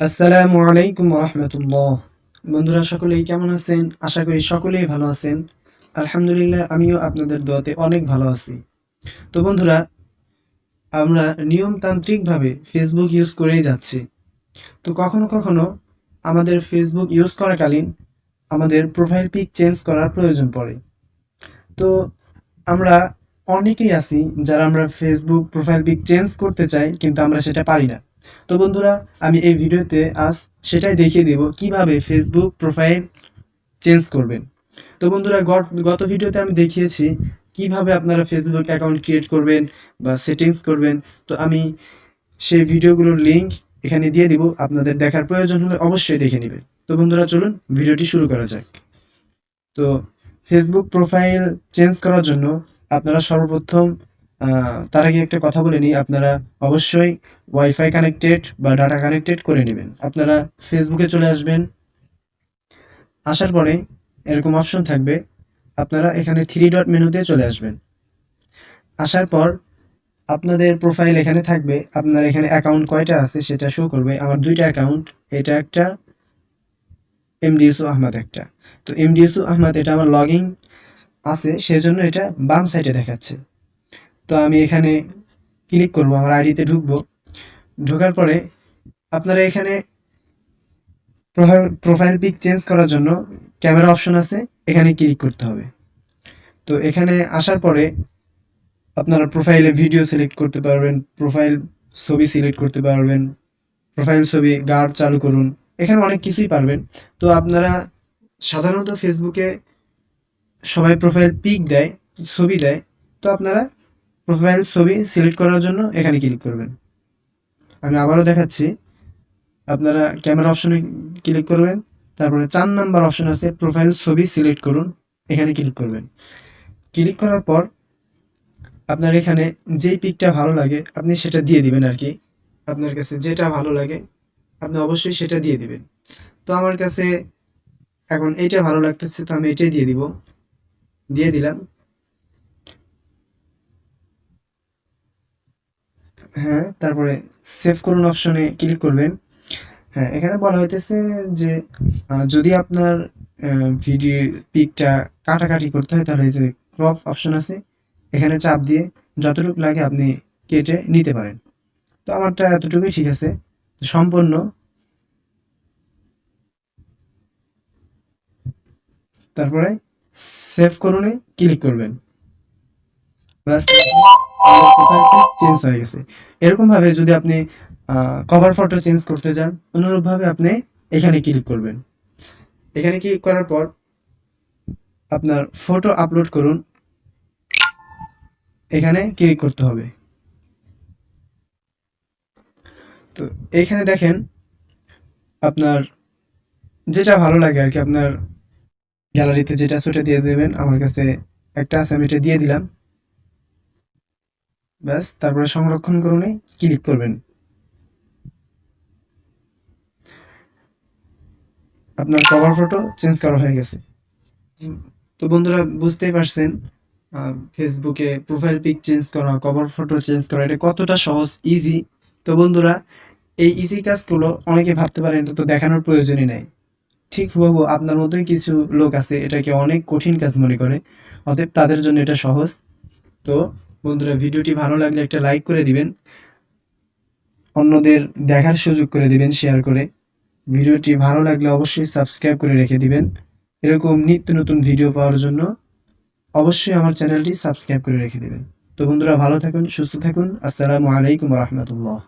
আসসালামু আলাইকুম রাহমাতুল্লাহ। বন্ধুরা সকলেই কেমন আছেন? আশা করি সকলেই ভালো আছেন। আলহামদুলিল্লাহ আমিও আপনাদের দোয়াতে অনেক ভালো আছি। তো বন্ধুরা, আমরা নিয়মতান্ত্রিকভাবে ফেসবুক ইউজ করেই যাচ্ছি। তো কখনো কখনো আমাদের ফেসবুক ইউজ করাকালীন আমাদের প্রোফাইল পিক চেঞ্জ করার প্রয়োজন পড়ে। তো আমরা অনেকেই আছি যারা আমরা ফেসবুক প্রোফাইল পিক চেঞ্জ করতে চাই, কিন্তু আমরা সেটা পারি না। তো বন্ধুরা, আমি এই ভিডিওতে আজ সেটাই দেখিয়ে দেব কিভাবে ফেসবুক প্রোফাইল চেঞ্জ করবেন। তো বন্ধুরা, গত ভিডিওতে আমি দেখিয়েছি কিভাবে আপনারা ফেসবুক অ্যাকাউন্ট ক্রিয়েট করবেন বা সেটিংস করবেন। তো আমি সেই ভিডিওগুলোর লিঙ্ক এখানে দিয়ে দিব, আপনাদের দেখার প্রয়োজন হলে অবশ্যই দেখে নেবেন। তো বন্ধুরা, চলুন ভিডিওটি শুরু করা যাক। তো ফেসবুক প্রোফাইল চেঞ্জ করার জন্য আপনারা সর্বপ্রথম তার আগে একটা কথা বলে নিই, আপনারা অবশ্যই ওয়াইফাই কানেক্টেড বা ডাটা কানেক্টেড করে নেবেন। আপনারা ফেসবুকে চলে আসবেন, আসার পরে এরকম অপশন থাকবে, আপনারা এখানে থ্রি ডট মেনুতে চলে আসবেন। আসার পর আপনাদের প্রোফাইল এখানে থাকবে, আপনার এখানে অ্যাকাউন্ট কয়টা আছে সেটা শো করবে। আমার দুইটা অ্যাকাউন্ট, এটা একটা, এমডিএসও আহমাদ একটা। তো এমডিএসও আহমাদ এটা আমার লগইন আছে, সেজন্য এটা বাম সাইডে দেখাচ্ছে। তো আমি এখানে ক্লিক করব, আমার আইডিতে ঢুকবো। ঢোকার পরে আপনারা এখানে প্রোফাইল পিক চেঞ্জ করার জন্য ক্যামেরা অপশন আছে, এখানে ক্লিক করতে হবে। তো এখানে আসার পরে আপনারা প্রোফাইলে ভিডিও সিলেক্ট করতে পারবেন, প্রোফাইল ছবি সিলেক্ট করতে পারবেন, প্রোফাইল ছবি গার্ড চালু করুন, এখানে অনেক কিছুই পারবেন। তো আপনারা সাধারণত ফেসবুকে সবাই প্রোফাইল পিক দেয়, ছবি দেয়। তো আপনারা প্রোফাইল ছবি সিলেক্ট করার জন্য এখানে ক্লিক করবেন। আমি আবারও দেখাচ্ছি, আপনারা ক্যামেরা অপশনে ক্লিক করবেন, তারপরে 4 নাম্বার অপশন আছে প্রোফাইল ছবি সিলেক্ট করুন, এখানে ক্লিক করবেন। ক্লিক করার পর আপনার এখানে যেই পিকটা ভালো লাগে আপনি সেটা দিয়ে দিবেন আর কি। আপনার কাছে যেটা ভালো লাগে আপনি অবশ্যই সেটা দিয়ে দিবেন। তো আমার কাছে এখন এইটা ভালো লাগতেছে, তো আমি এটাই দিয়ে দিব, দিয়ে দিলাম। হ্যাঁ, তারপরে সেভ করুন অপশনে ক্লিক করবেন। হ্যাঁ, এখানে বলা হইতেছে যে যদি আপনার ভিডিও পিকটা কাটাকাটি করতে হয় তাহলে এই যে ক্রপ অপশন আছে, এখানে চাপ দিয়ে যতটুকু লাগে আপনি কেটে নিতে পারেন। তো আমারটা এতটুকুই ঠিক আছে, সম্পূর্ণ। তারপরে সেভ করুনে ক্লিক করবেন, ব্যাস চেঞ্জ হয়ে গেছে। এরকমভাবে যদি আপনি কভার ফটো চেঞ্জ করতে চান, অনুরূপভাবে আপনি এখানে ক্লিক করবেন। এখানে ক্লিক করার পর আপনার ফটো আপলোড করুন, এখানে ক্লিক করতে হবে। তো এইখানে দেখেন আপনার যেটা ভালো লাগে আর কি, আপনার গ্যালারিতে যেটা সেটা দিয়ে দেবেন। আমার কাছে একটা আছে, আমি এটা দিয়ে দিলাম, ব্যাস। তারপরে সংরক্ষণ করুন ক্লিক করবেন। আপনার কভার ফটো চেঞ্জ করা হয়ে গেছে। তো বন্ধুরা, বুঝতেই পারছেন ফেসবুকে প্রোফাইল পিক চেঞ্জ করা, কভার ফটো চেঞ্জ করা এটা কতটা সহজ, ইজি। তো বন্ধুরা, এই ইজি কাজগুলো অনেকে ভাবতে পারেন এটা তো দেখানোর প্রয়োজনই নাই। ঠিক হুবহু আপনার মতোই কিছু লোক আছে এটাকে অনেক কঠিন কাজ মনে করে, অতএব তাদের জন্য এটা সহজ। তো বন্ধুরা, ভিডিওটি ভালো লাগলে একটা লাইক করে দিবেন, অন্যদের দেখার সুযোগ করে দিবেন শেয়ার করে। ভিডিওটি ভালো লাগলে অবশ্যই সাবস্ক্রাইব করে রেখে দিবেন। এরকম নিত্য নতুন ভিডিও পাওয়ার জন্য অবশ্যই আমার চ্যানেলটি সাবস্ক্রাইব করে রেখে দিবেন। তো বন্ধুরা, ভালো থাকুন, সুস্থ থাকুন। আসসালামু আলাইকুম রহমতুল্লাহ।